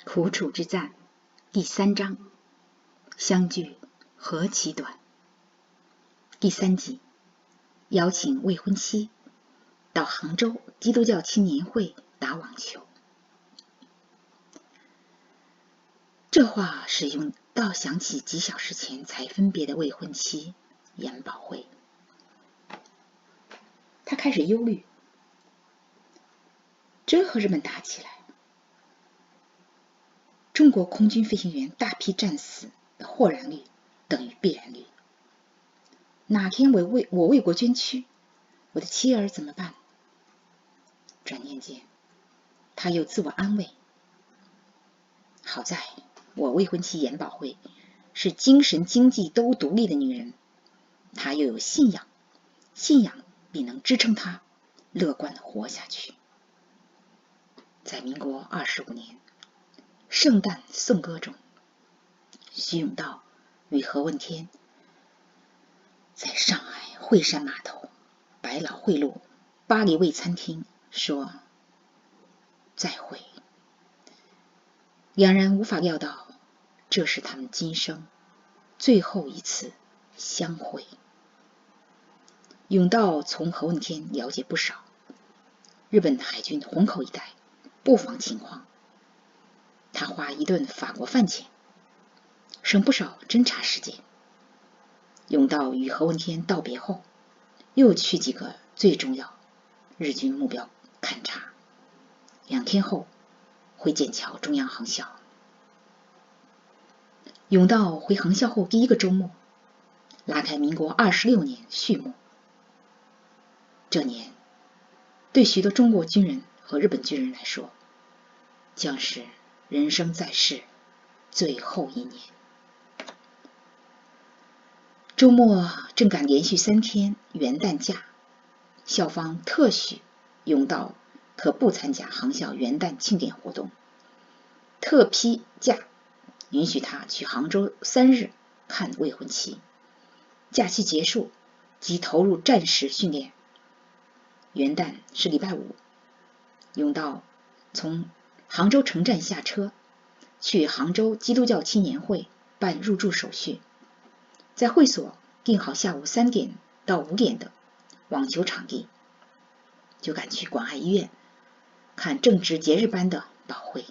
苦楚之战第3章，相聚何其短。第3集，邀请未婚妻到杭州基督教青年会打网球。这话使用到想起几小时前才分别的未婚妻严宝慧，他开始忧虑，真和日本打起来，中国空军飞行员大批战死的或然率等于必然率。哪天我为国捐躯，我的妻儿怎么办？转念间，他又自我安慰，好在我未婚妻严宝慧是精神经济都独立的女人，她又有信仰，信仰必能支撑她乐观地活下去。在民国25年圣诞颂歌中，徐永道与何问天在上海惠山码头百老汇路巴黎味餐厅说再会，两人无法料到这是他们今生最后一次相会。永道从何问天了解不少日本海军虹口一带布防情况，他花一顿法国饭钱省不少侦察时间。永道与何问天道别后，又去几个最重要日军目标勘察，2天后回笕桥中央航校。永道回航校后第一个周末，拉开民国26年序幕。这年对许多中国军人和日本军人来说，将是人生在世最后一年。周末正赶连续3天元旦假，校方特许永道可不参加航校元旦庆典活动，特批假允许他去杭州3日看未婚妻。假期结束即投入战时训练。元旦是礼拜五，永道从杭州城站下车，去杭州基督教青年会办入住手续，在会所订好下午3点到5点的网球场地，就赶去广爱医院看正值节日班的宝慧。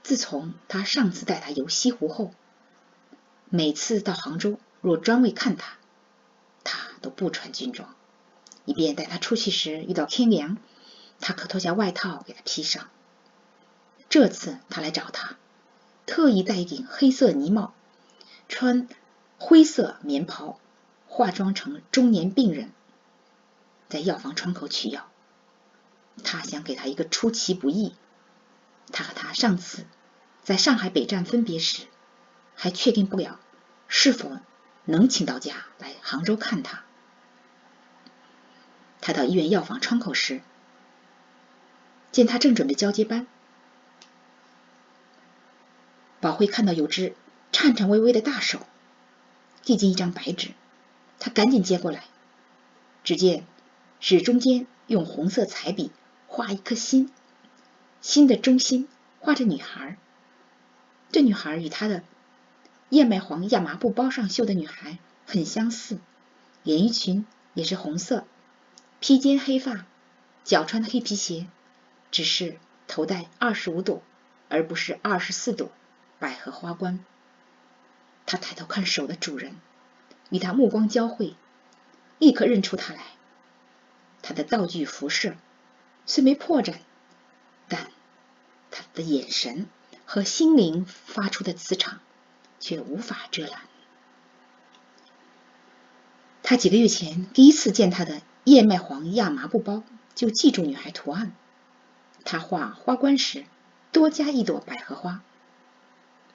自从他上次带她游西湖后，每次到杭州若专为看她，他都不穿军装，以便带她出去时遇到天凉，他可脱下外套给她披上。这次他来找她，特意戴一顶黑色呢帽，穿灰色棉袍，化妆成中年病人，在药房窗口取药。他想给她一个出其不意，他和她上次在上海北站分别时，还确定不了是否能请到假来杭州看她。他到医院药房窗口时，见他正准备交接班，宝慧看到有只颤颤巍巍的大手递进一张白纸，他赶紧接过来，只见纸中间用红色彩笔画一颗心，心的中心画着女孩。这女孩与她的燕麦黄亚麻布包上绣的女孩很相似，连衣裙也是红色，披肩黑发，脚穿的黑皮鞋，只是头戴25朵而不是24朵百合花冠。他抬头看手的主人，与他目光交汇，立刻认出他来。他的道具服饰虽没破绽，但他的眼神和心灵发出的磁场却无法遮拦。他几个月前第一次见他的燕麦黄亚麻布包，就记住女孩图案。他画花冠时多加一朵百合花。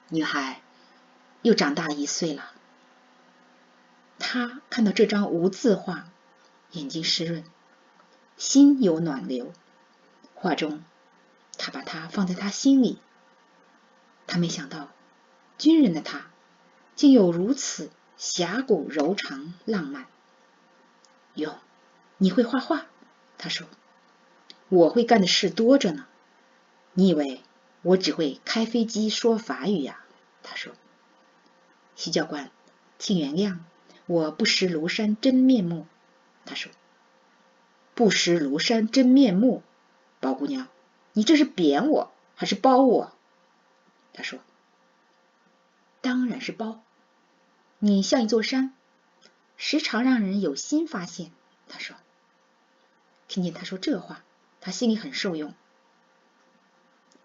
女孩又长大1岁了。他看到这张无字画，眼睛湿润，心有暖流。画中他把她放在他心里。他没想到军人的他竟有如此侠骨柔肠浪漫。哟，你会画画？他说，我会干的事多着呢，你以为我只会开飞机说法语呀。他说。徐教官，请原谅，我不识庐山真面目。他说。不识庐山真面目，宝姑娘，你这是贬我还是褒我？他说。当然是褒，你像一座山，时常让人有心发现。他说。听见他说这话，他心里很受用。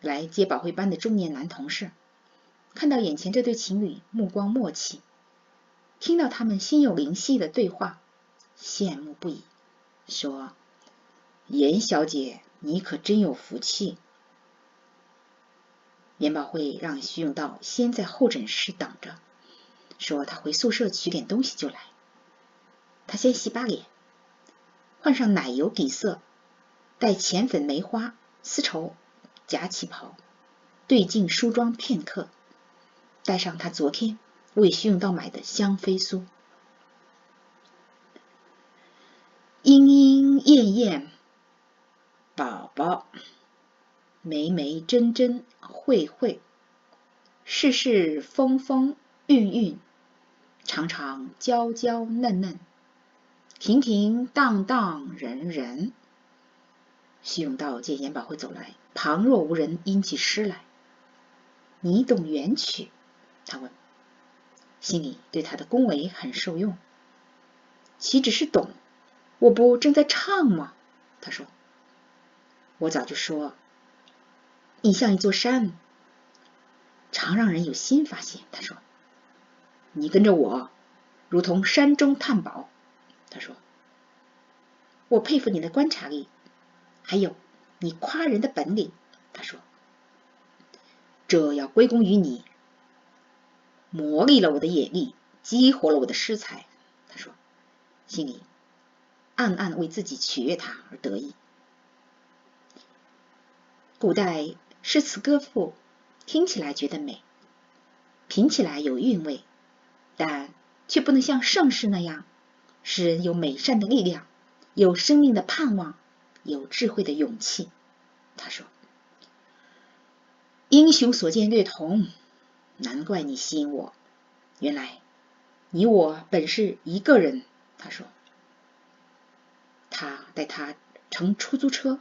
来接保会班的中年男同事看到眼前这对情侣目光默契，听到他们心有灵犀的对话，羡慕不已，说：严小姐，你可真有福气。严保会让徐永道先在候诊室等着，说他回宿舍取点东西就来。他先洗把脸，换上奶油底色带浅粉梅花丝绸夹旗袍，对镜梳妆片刻，带上他昨天为徐永道买的香妃酥。莺莺燕燕宝宝，眉眉真真慧慧，事事风风韵韵，常常娇娇嫩嫩，平平荡荡人人。徐永道见严保会走来，旁若无人，吟起诗来。你懂元曲？他问，心里对他的恭维很受用。岂止是懂，我不正在唱吗？他说。我早就说，你像一座山，常让人有新发现。他说。你跟着我，如同山中探宝。他说。我佩服你的观察力，还有你夸人的本领。他说。这要归功于你，磨砺了我的眼力，激活了我的诗才。他说，心里暗暗为自己取悦他而得意。古代诗词歌赋听起来觉得美，品起来有韵味，但却不能像盛世那样使人有美善的力量，有生命的盼望，有智慧的勇气。他说。英雄所见略同，难怪你吸引我，原来你我本是一个人。他说。他带他乘出租车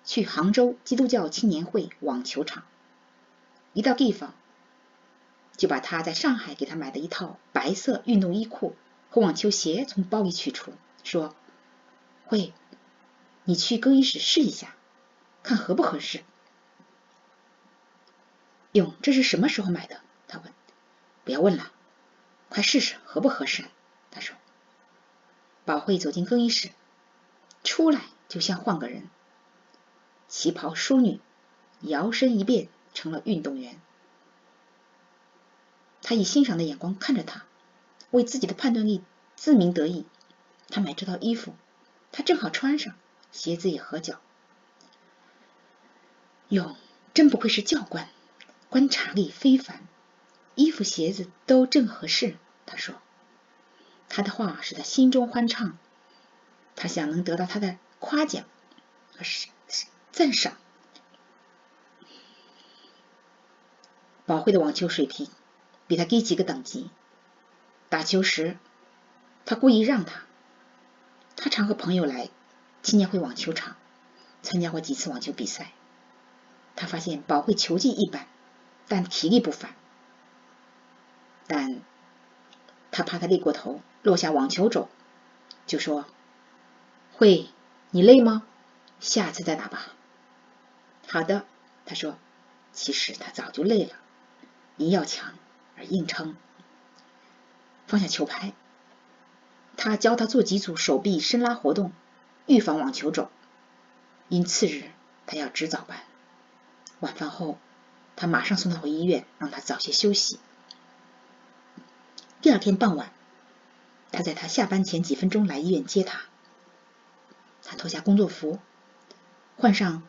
去杭州基督教青年会网球场，一到地方就把他在上海给他买的一套白色运动衣裤和网球鞋从包里取出，说：会，你去更衣室试一下，看合不合适。哟，这是什么时候买的？他问。不要问了，快试试合不合适。他说。宝慧走进更衣室，出来就像换个人，旗袍淑女，摇身一变成了运动员。他以欣赏的眼光看着他，为自己的判断力自鸣得意。他买这套衣服，他正好穿上，鞋子也合脚。哟，真不愧是教官，观察力非凡，衣服鞋子都正合适。他说。他的话使他心中欢畅，他想能得到他的夸奖和赞赏。宝慧的网球水平比他低几个等级，打球时他故意让他。他常和朋友来青年会网球场参加过几次网球比赛。他发现宝慧球技一般，但体力不凡。但他怕他累过头落下网球肘，就说：慧，你累吗？下次再打吧。好的，他说。其实他早就累了，因要强而硬撑。放下球拍，他教他做几组手臂伸拉活动，预防网球肘。因次日他要值早班，晚饭后他马上送他回医院，让他早些休息。第二天傍晚，他在他下班前几分钟来医院接他。他脱下工作服，换上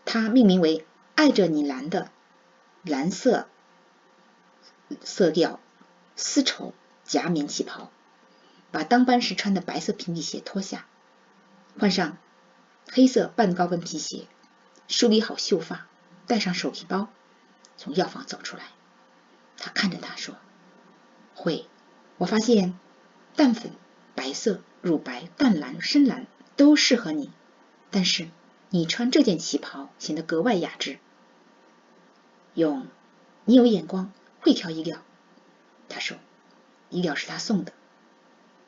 他命名为爱着你蓝的蓝色色调丝绸夹棉旗袍，把当班时穿的白色平底鞋脱下，换上黑色半高跟皮鞋，梳理好秀发，带上手提包，从药房走出来。他看着他说：“慧，我发现淡粉、白色、乳白、淡蓝、深蓝都适合你，但是你穿这件旗袍显得格外雅致。勇，你有眼光，会挑衣料。”他说：“衣料是他送的，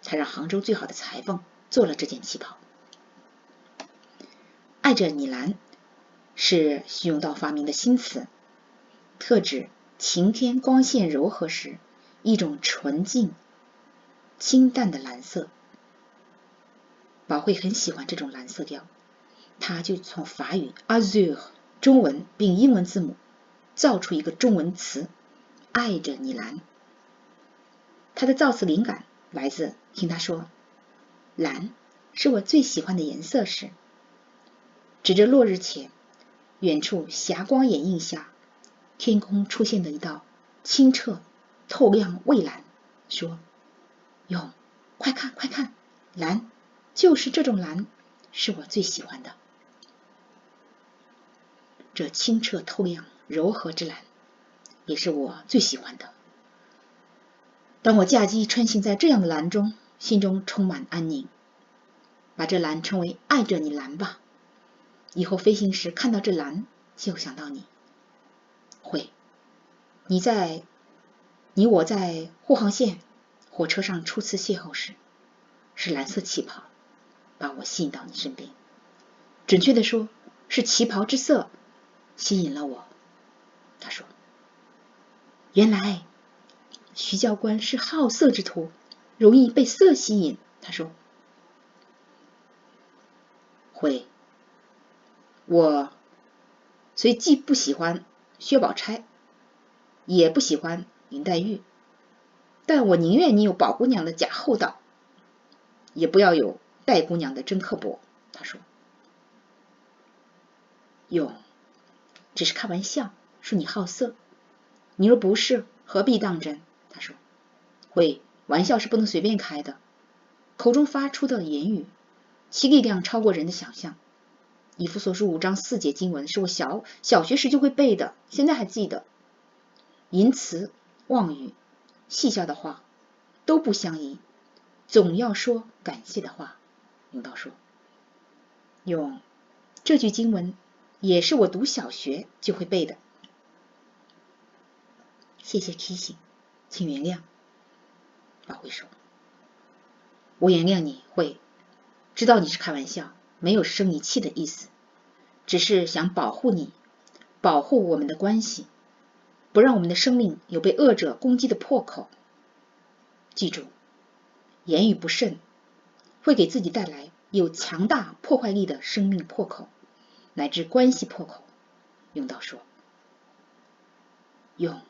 才让杭州最好的裁缝做了这件旗袍。”爱着你蓝是徐永道发明的新词，特指晴天光线柔和时一种纯净清淡的蓝色。宝慧很喜欢这种蓝色调，他就从法语 azur 中文并英文字母造出一个中文词爱着你蓝。他的造词灵感来自听他说蓝是我最喜欢的颜色时，指着落日前远处霞光掩映下天空出现的一道清澈透亮蔚蓝，说：“勇，快看快看，蓝，就是这种蓝，是我最喜欢的。这清澈透亮柔和之蓝，也是我最喜欢的。当我驾机穿行在这样的蓝中，心中充满安宁。把这蓝称为爱着你蓝吧，以后飞行时看到这蓝，就想到你。慧，你我在沪杭线火车上初次邂逅时，是蓝色旗袍把我吸引到你身边，准确地说，是旗袍之色吸引了我。”他说：“原来徐教官是好色之徒，容易被色吸引。”他说：“慧，我虽既不喜欢薛宝钗，也不喜欢林黛玉，但我宁愿你有宝姑娘的假厚道，也不要有黛姑娘的真刻薄。”他说：“勇，只是开玩笑，说你好色，你若不是，何必当真？”他说：“慧，玩笑是不能随便开的，口中发出的言语，其力量超过人的想象。以弗所书5章4节经文是我小学时就会背的，现在还记得。淫词妄语戏笑的话都不相宜，总要说感谢的话。”永道说：“勇，这句经文也是我读小学就会背的。”谢谢提醒，请原谅。宝慧说：“我原谅你，慧，知道你是开玩笑，没有生你气的意思，只是想保护你，保护我们的关系，不让我们的生命有被恶者攻击的破口。记住，言语不慎会给自己带来有强大破坏力的生命破口，乃至关系破口。”永道说：“勇，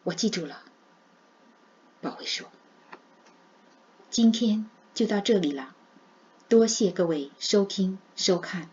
我记住了。”宝慧说：“今天就到这里了，多谢各位收听收看。”